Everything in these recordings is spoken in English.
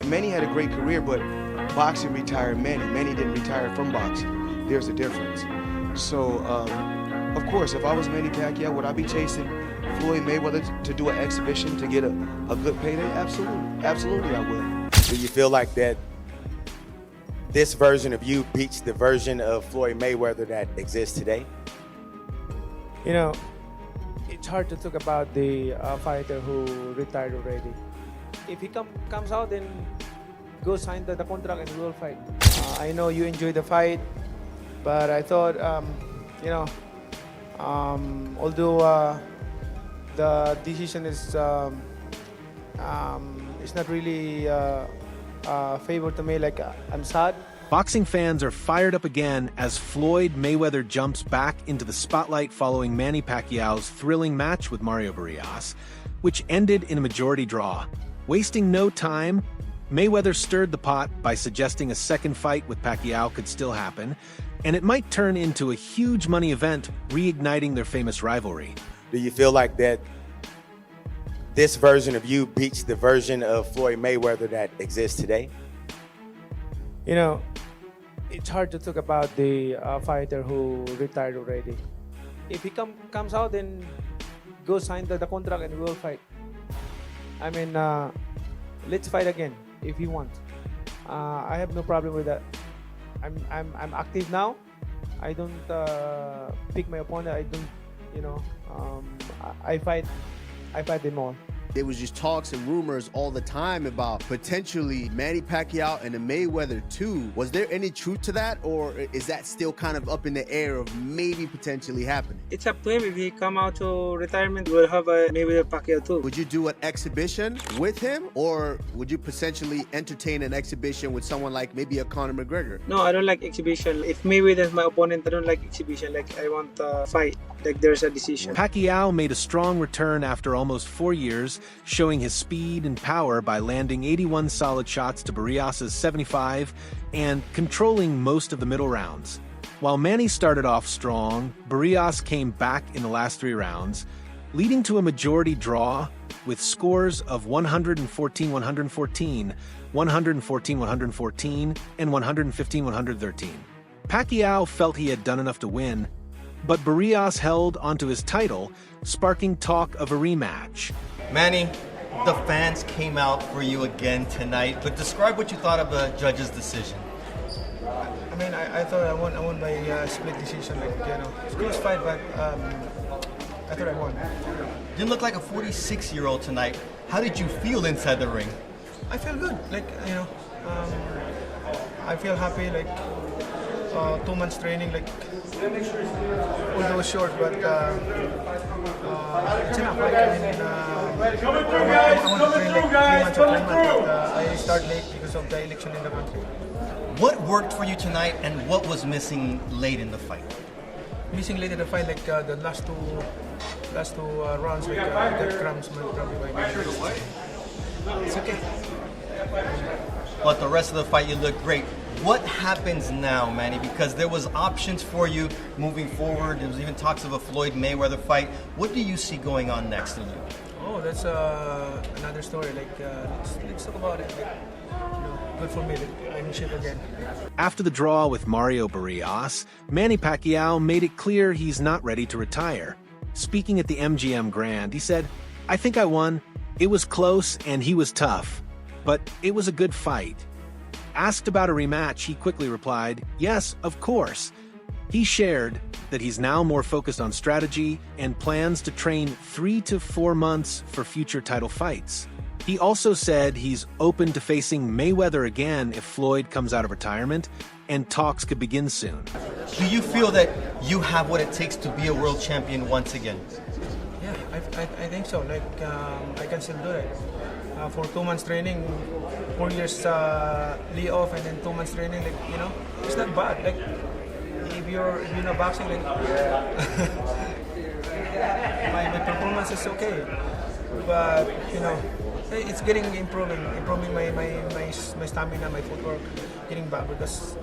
Manny had a great career, but boxing retired Manny. Manny didn't retire from boxing. There's a difference. So, of course, if I was Manny Pacquiao, would I be chasing Floyd Mayweather to do an exhibition to get a good payday? Absolutely. Absolutely I would. Do you feel like that this version of you beats the version of Floyd Mayweather that exists today? You know, it's hard to talk about the fighter who retired already. If he comes out, then go sign the contract and we'll fight. I know you enjoy the fight, but I thought, although the decision is not really favor to me, like I'm sad. Boxing fans are fired up again as Floyd Mayweather jumps back into the spotlight following Manny Pacquiao's thrilling match with Mario Barrios, which ended in a majority draw. Wasting no time, Mayweather stirred the pot by suggesting a second fight with Pacquiao could still happen, and it might turn into a huge money event, reigniting their famous rivalry. Do you feel like that this version of you beats the version of Floyd Mayweather that exists today? You know, it's hard to talk about the fighter who retired already. If he comes out, then go sign the contract and we'll fight. I mean, let's fight again if you want. I have no problem with that. I'm active now. I don't pick my opponent. I don't, I fight them all. There was just talks and rumors all the time about potentially Manny Pacquiao and the Mayweather 2. Was there any truth to that, or is that still kind of up in the air of maybe potentially happening? It's up to him. If he come out to retirement, we'll have a Mayweather Pacquiao too. Would you do an exhibition with him, or would you potentially entertain an exhibition with someone like maybe a Conor McGregor? No, I don't like exhibition. If Mayweather is my opponent, I don't like exhibition. Like, I want a fight. Like, there's a decision. Pacquiao made a strong return after almost 4 years, showing his speed and power by landing 81 solid shots to Barrios' 75 and controlling most of the middle rounds. While Manny started off strong, Barrios came back in the last 3 rounds, leading to a majority draw with scores of 114-114, 114-114, and 115-113. Pacquiao felt he had done enough to win, but Barrios held onto his title, sparking talk of a rematch. Manny, the fans came out for you again tonight, but describe what you thought of the judge's decision. I mean, I thought I won by split decision. Like, it's a close fight, but I thought I won. You didn't look like a 46-year-old tonight. How did you feel inside the ring? I feel good. Like, I feel happy. Like, 2 months training. Like, although short, but it's enough. Like, I want to train like 3 months or 4 months, but I start late because of the election in the country. What worked for you tonight, and what was missing late in the fight? Missing late in the fight, like the last two rounds, like that cramps probably by it's okay. But the rest of the fight, you look great. What happens now, Manny? Because there was options for you moving forward. There was even talks of a Floyd Mayweather fight. What do you see going on next in you? Oh, that's another story. Like, let's talk about it. Like, good for me. Like, I'm in shape again. After the draw with Mario Barrios, Manny Pacquiao made it clear he's not ready to retire. Speaking at the MGM Grand, he said, "I think I won. It was close and he was tough, but it was a good fight." Asked about a rematch, he quickly replied, "Yes, of course." He shared that he's now more focused on strategy and plans to train 3 to 4 months for future title fights. He also said he's open to facing Mayweather again if Floyd comes out of retirement, and talks could begin soon. Do you feel that you have what it takes to be a world champion once again? Yeah, I think so. Like, I can still do it. For 2 months training, 4 years lay off, and then 2 months training, like, it's not bad. Like, if you're not boxing, like, my performance is okay. But it's improving my stamina, my footwork, getting back because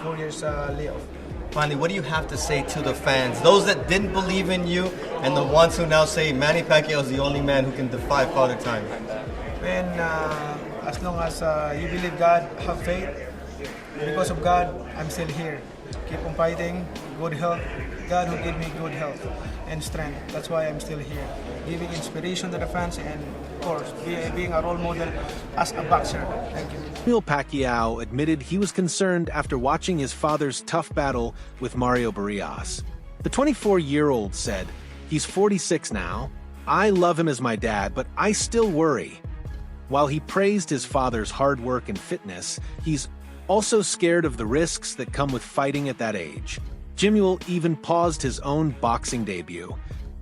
4 years layoff. Finally, what do you have to say to the fans, those that didn't believe in you, and the ones who now say Manny Pacquiao is the only man who can defy Father Time? Man, as long as you believe God, have faith. Because of God, I'm still here. Keep on fighting, good health. God who gave me good health and strength. That's why I'm still here. Giving inspiration to the fans and, of course, being a role model as a boxer. Thank you. Manny Pacquiao admitted he was concerned after watching his father's tough battle with Mario Barrios. The 24-year-old said, "He's 46 now. I love him as my dad, but I still worry." While he praised his father's hard work and fitness, he's also scared of the risks that come with fighting at that age. Jimuel even paused his own boxing debut,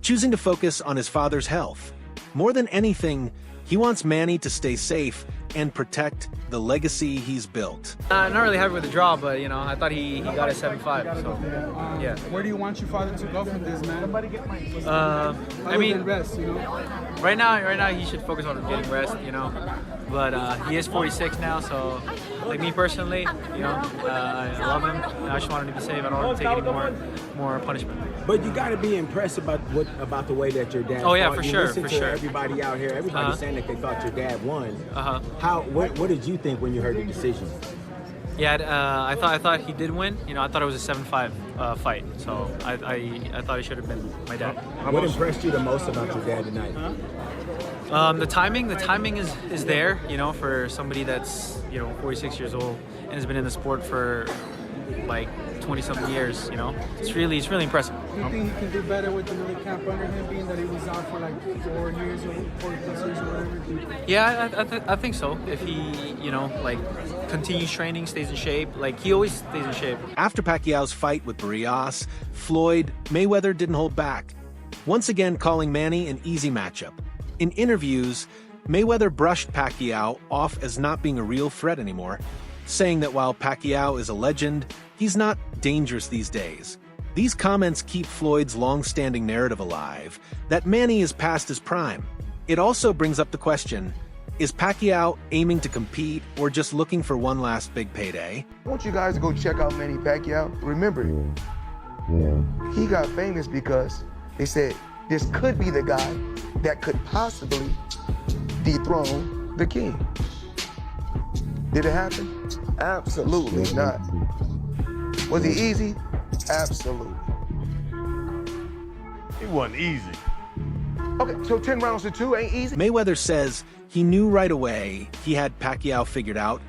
choosing to focus on his father's health. More than anything, he wants Manny to stay safe and protect the legacy he's built. Not really happy with the draw, but I thought he got a 7-5. So yeah. Where do you want your father to go from this, man? I mean, rest, right now he should focus on getting rest, But he is 46 now, so like me personally, I love him. And I just want him to be safe. I don't want him to take any more punishment. But you got to be impressed about the way that your dad. Oh yeah, fought. for You sure, listen for to sure. Everybody out here, everybody's saying that they thought your dad won. What did you think when you heard the decision? Yeah, I thought he did win. I thought it was a 7-5 fight. So I thought it should have been my dad. What impressed you the most about your dad tonight? The timing is there, for somebody that's 46 years old and has been in the sport for like 20-something years. It's really impressive. Do you think he can do better with another camp under him, being that he was out for like 4 years or 4+ years or whatever? Yeah, I think so. If he continues training, stays in shape, like he always stays in shape. After Pacquiao's fight with Barrios, Floyd Mayweather didn't hold back, once again calling Manny an easy matchup. In interviews, Mayweather brushed Pacquiao off as not being a real threat anymore, saying that while Pacquiao is a legend, he's not dangerous these days. These comments keep Floyd's long-standing narrative alive, that Manny is past his prime. It also brings up the question, is Pacquiao aiming to compete or just looking for one last big payday? I want you guys to go check out Manny Pacquiao. Remember, he got famous because they said this could be the guy that could possibly dethrone the king. Did it happen? Absolutely not. Was he easy? Absolutely. It wasn't easy. Okay, so 10 rounds to 2 ain't easy? Mayweather says he knew right away he had Pacquiao figured out,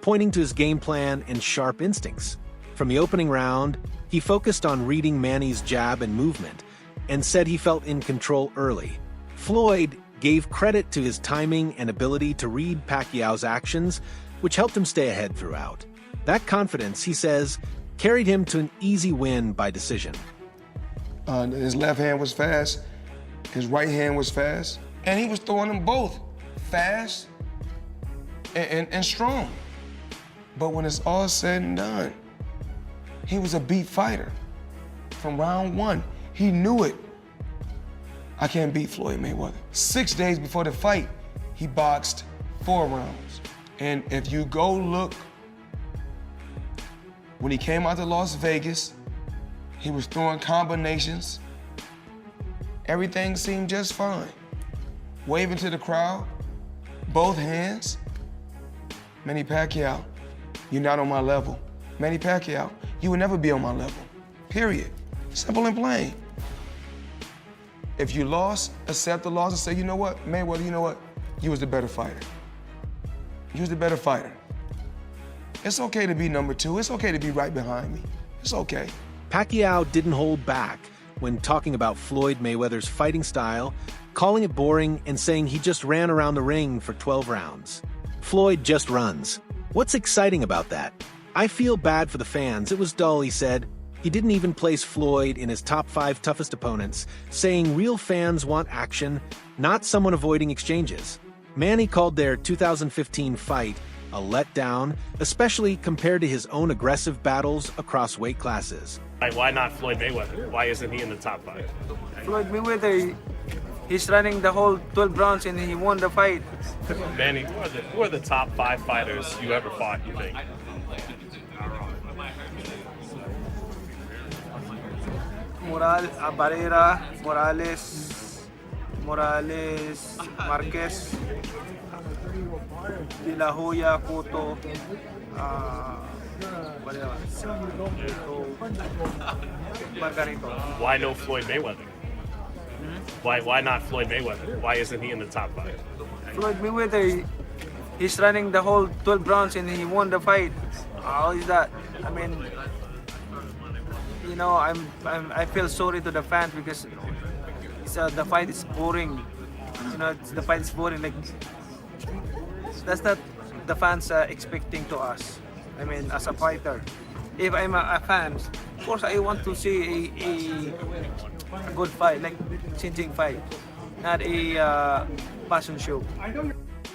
pointing to his game plan and sharp instincts. From the opening round, he focused on reading Manny's jab and movement, and said he felt in control early. Floyd gave credit to his timing and ability to read Pacquiao's actions, which helped him stay ahead throughout. That confidence, he says, carried him to an easy win by decision. His left hand was fast, his right hand was fast, and he was throwing them both fast and strong. But when it's all said and done, he was a beat fighter. From round 1, he knew it. I can't beat Floyd Mayweather. 6 days before the fight, he boxed 4 rounds. And if you go look, when he came out to Las Vegas, he was throwing combinations. Everything seemed just fine. Waving to the crowd, both hands. Manny Pacquiao, you're not on my level. Manny Pacquiao, you will never be on my level, period. Simple and plain. If you lost, accept the loss and say, you know what, Mayweather, you know what? You was the better fighter. You was the better fighter. It's okay to be number 2. It's okay to be right behind me. It's okay. Pacquiao didn't hold back when talking about Floyd Mayweather's fighting style, calling it boring and saying he just ran around the ring for 12 rounds. Floyd just runs. What's exciting about that? I feel bad for the fans. It was dull, he said. He didn't even place Floyd in his top 5 toughest opponents, saying real fans want action, not someone avoiding exchanges. Manny called their 2015 fight a letdown, especially compared to his own aggressive battles across weight classes. Why not Floyd Mayweather? Why isn't he in the top 5? Floyd Mayweather, he's running the whole 12 rounds and he won the fight. Manny, who are the top 5 fighters you ever fought, you think? Morales, Morales, Marquez, De La Hoya, Cotto, what else? Margarito. Why no Floyd Mayweather? Why not Floyd Mayweather? Why isn't he in the top 5? Floyd Mayweather, he's running the whole 12 rounds and he won the fight. How is that? I mean, you know, I feel sorry to the fans because the fight is boring. You know, the fight is boring. Like, that's not the fans are expecting to us. I mean, as a fighter, if I'm a fan, of course I want to see a good fight, like changing fight, not a passion show.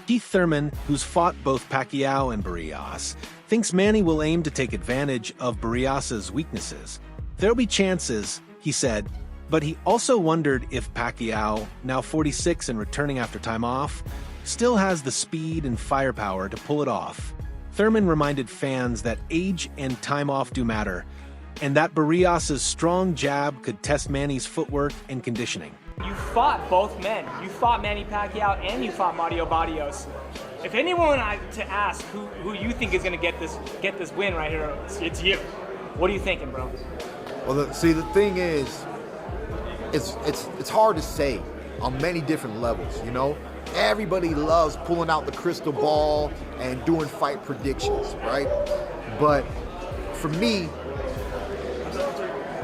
Keith Thurman, who's fought both Pacquiao and Barrios, thinks Manny will aim to take advantage of Barrios' weaknesses. There'll be chances, he said, but he also wondered if Pacquiao, now 46 and returning after time off, still has the speed and firepower to pull it off. Thurman reminded fans that age and time off do matter, and that Barrios' strong jab could test Manny's footwork and conditioning. You fought both men. You fought Manny Pacquiao and you fought Mario Barrios. If anyone I to ask who you think is going to get this win right here, it's you. What are you thinking, bro? Well, the thing is, it's hard to say on many different levels, you know? Everybody loves pulling out the crystal ball and doing fight predictions, right? But for me,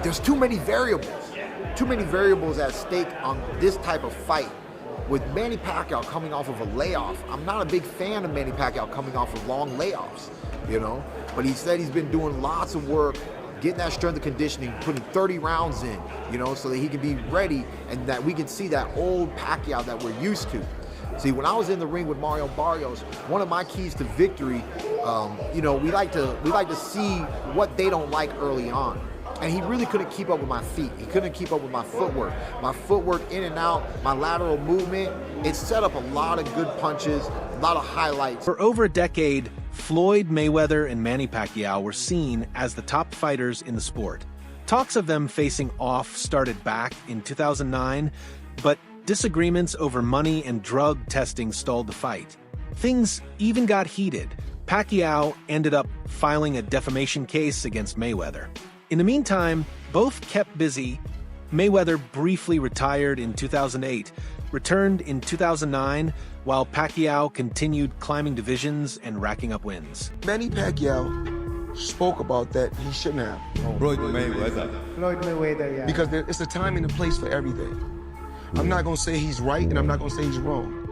there's too many variables at stake on this type of fight. With Manny Pacquiao coming off of a layoff, I'm not a big fan of Manny Pacquiao coming off of long layoffs, you know? But he said he's been doing lots of work, getting that strength and conditioning, putting 30 rounds in, you know, so that he can be ready and that we can see that old Pacquiao that we're used to. See, when I was in the ring with Mario Barrios, one of my keys to victory, you know, we like to see what they don't like early on. And he really couldn't keep up with my feet. He couldn't keep up with my footwork. My footwork in and out, my lateral movement, it set up a lot of good punches, a lot of highlights. For over a decade, Floyd Mayweather and Manny Pacquiao were seen as the top fighters in the sport. Talks of them facing off started back in 2009, but disagreements over money and drug testing stalled the fight. Things even got heated. Pacquiao ended up filing a defamation case against Mayweather. In the meantime, both kept busy. Mayweather briefly retired in 2008, returned in 2009, while Pacquiao continued climbing divisions and racking up wins. Manny Pacquiao spoke about that he shouldn't have. Floyd Mayweather. Floyd Mayweather, yeah. Because it's a time and a place for everything. I'm not gonna say he's right and I'm not gonna say he's wrong.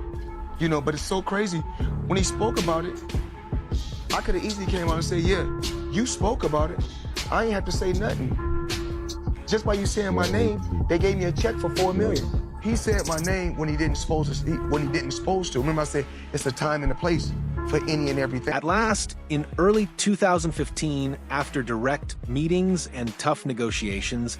You know, but it's so crazy. When he spoke about it, I could have easily came out and said, yeah, you spoke about it. I ain't have to say nothing. Just by you saying my name, they gave me a check for $4 million. He said my name when he didn't supposed to. Remember I said it's a time and a place for any and everything. At last, in early 2015, after direct meetings and tough negotiations,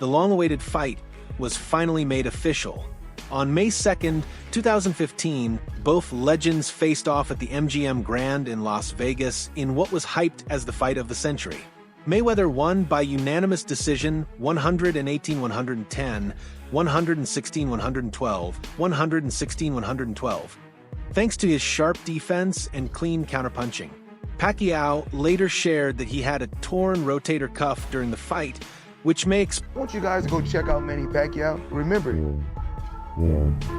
the long-awaited fight was finally made official. On May 2nd, 2015, both legends faced off at the MGM Grand in Las Vegas in what was hyped as the fight of the century. Mayweather won by unanimous decision 118-110, 116-112, 116-112, thanks to his sharp defense and clean counterpunching. Pacquiao later shared that he had a torn rotator cuff during the fight, which makes... I want you guys to go check out Manny Pacquiao. Remember,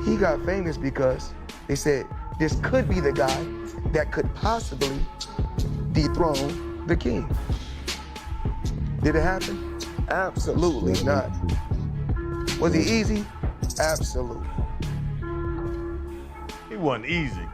he got famous because they said this could be the guy that could possibly dethrone the king. Did it happen? Absolutely not. Was he easy? Absolutely. He wasn't easy.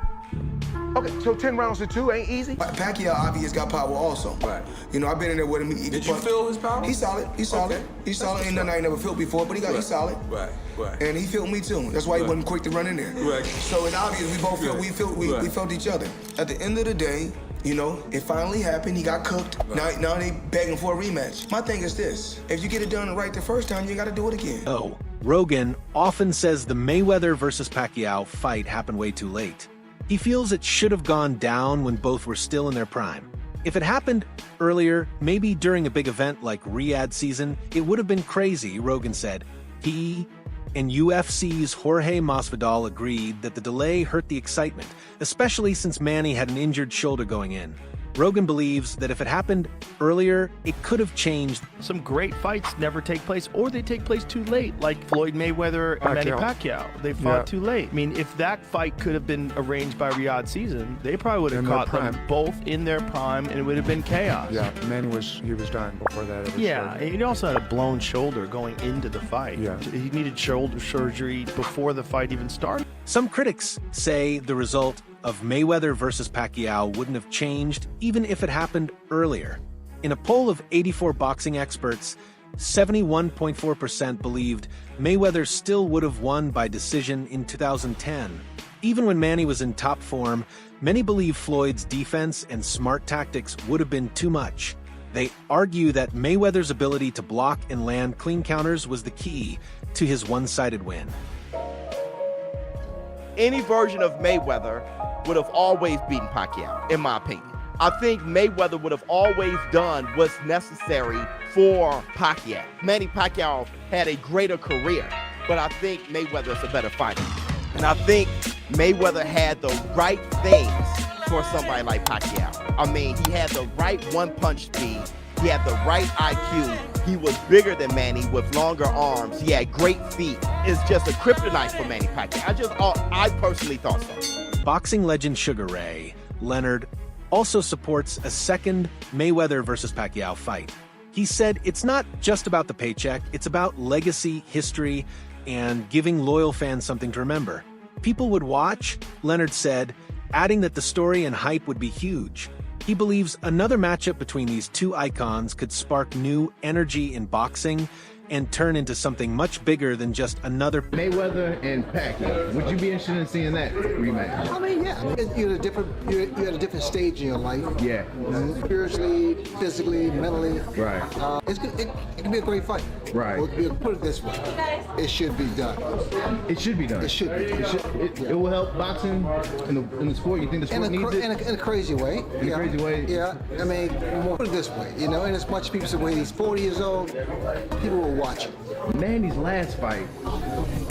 Okay, so 10 rounds to 2 ain't easy? Pacquiao obviously got power also. Right. You know, I've been in there with him. Did you feel his power? He's solid. He's solid. Okay. He's solid. Ain't nothing I ain't never felt before, but he's solid. Right. Right. And he felt me too. That's why he wasn't quick to run in there. Right. So it's obvious we both felt we felt each other. At the end of the day, you know, it finally happened. He got cooked. Right. Now they begging for a rematch. My thing is this: if you get it done right the first time, you got to do it again. Oh, Rogan often says the Mayweather versus Pacquiao fight happened way too late. He feels it should have gone down when both were still in their prime. If it happened earlier, maybe during a big event like Riyadh season, it would have been crazy, Rogan said. He and UFC's Jorge Masvidal agreed that the delay hurt the excitement, especially since Manny had an injured shoulder going in. Rogan believes that if it happened earlier, it could have changed. Some great fights never take place, or they take place too late, like Floyd Mayweather and Manny Pacquiao. They fought too late. I mean, if that fight could have been arranged by Riyadh Season, they probably would have caught them both in their prime, and it would have been chaos. Yeah, Manny was done before that ever started. And he also had a blown shoulder going into the fight. Yeah. He needed shoulder surgery before the fight even started. Some critics say the result of Mayweather versus Pacquiao wouldn't have changed even if it happened earlier. In a poll of 84 boxing experts, 71.4% believed Mayweather still would have won by decision in 2010. Even when Manny was in top form, many believe Floyd's defense and smart tactics would have been too much. They argue that Mayweather's ability to block and land clean counters was the key to his one-sided win. Any version of Mayweather would have always beaten Pacquiao, in my opinion. I think Mayweather would have always done what's necessary for Pacquiao. Manny Pacquiao had a greater career, but I think Mayweather's a better fighter. And I think Mayweather had the right things for somebody like Pacquiao. I mean, he had the right one-punch speed. He had the right IQ. He was bigger than Manny with longer arms. He had great feet. It's just a kryptonite for Manny Pacquiao. I personally thought so. Boxing legend Sugar Ray Leonard also supports a second Mayweather versus Pacquiao fight. He said it's not just about the paycheck, it's about legacy, history, and giving loyal fans something to remember. People would watch, Leonard said, adding that the story and hype would be huge. He believes another matchup between these two icons could spark new energy in boxing and turn into something much bigger than just another Mayweather and Pacquiao. Would you be interested in seeing that rematch? I mean, yeah. You're at a different stage in your life. Yeah. Spiritually, physically, mentally. Right. It can be a great fight. Right. Put it this way. It should be done. It should be done. It should be. It will help boxing in the sport. You think the sport needs it? In a crazy way. In a crazy way? Yeah. I mean, put it this way. And as much people say when he's 40 years old, people will watch it. Manny's last fight,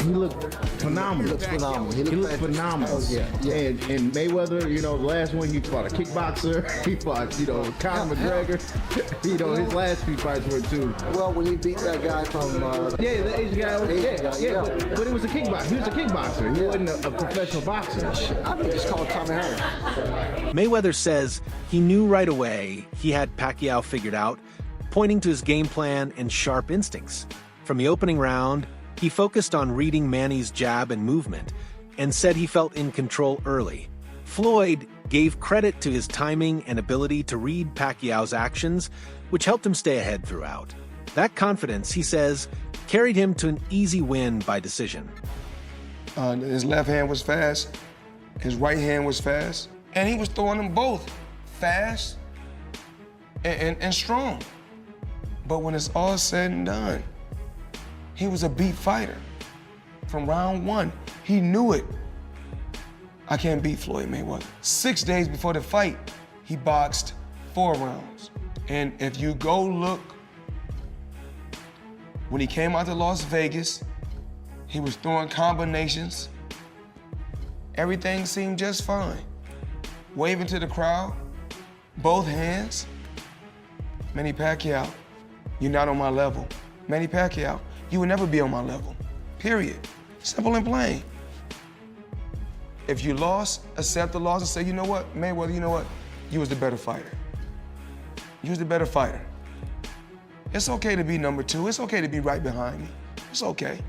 he looked phenomenal. He looks phenomenal. He looked phenomenal. Yeah. And Mayweather, the last one, he fought a kickboxer. He fought, Conor McGregor. His last few fights were too. Well, when he beat that guy from... the Asian guy. But it was a kickboxer. He was a kickboxer. He wasn't a professional boxer. I think it's called Tommy Hearn. Mayweather says he knew right away he had Pacquiao figured out, pointing to his game plan and sharp instincts. From the opening round, he focused on reading Manny's jab and movement, and said he felt in control early. Floyd gave credit to his timing and ability to read Pacquiao's actions, which helped him stay ahead throughout. That confidence, he says, carried him to an easy win by decision. His left hand was fast, his right hand was fast, and he was throwing them both fast and strong. But when it's all said and done, he was a beat fighter. From round one, he knew it. I can't beat Floyd Mayweather. 6 days before the fight, he boxed 4 rounds. And if you go look, when he came out to Las Vegas, he was throwing combinations. Everything seemed just fine. Waving to the crowd, both hands. Manny Pacquiao, you're not on my level. Manny Pacquiao, you will never be on my level, period. Simple and plain. If you lost, accept the loss and say, you know what, Mayweather, you know what? You was the better fighter. You was the better fighter. It's okay to be number 2. It's okay to be right behind me. It's okay.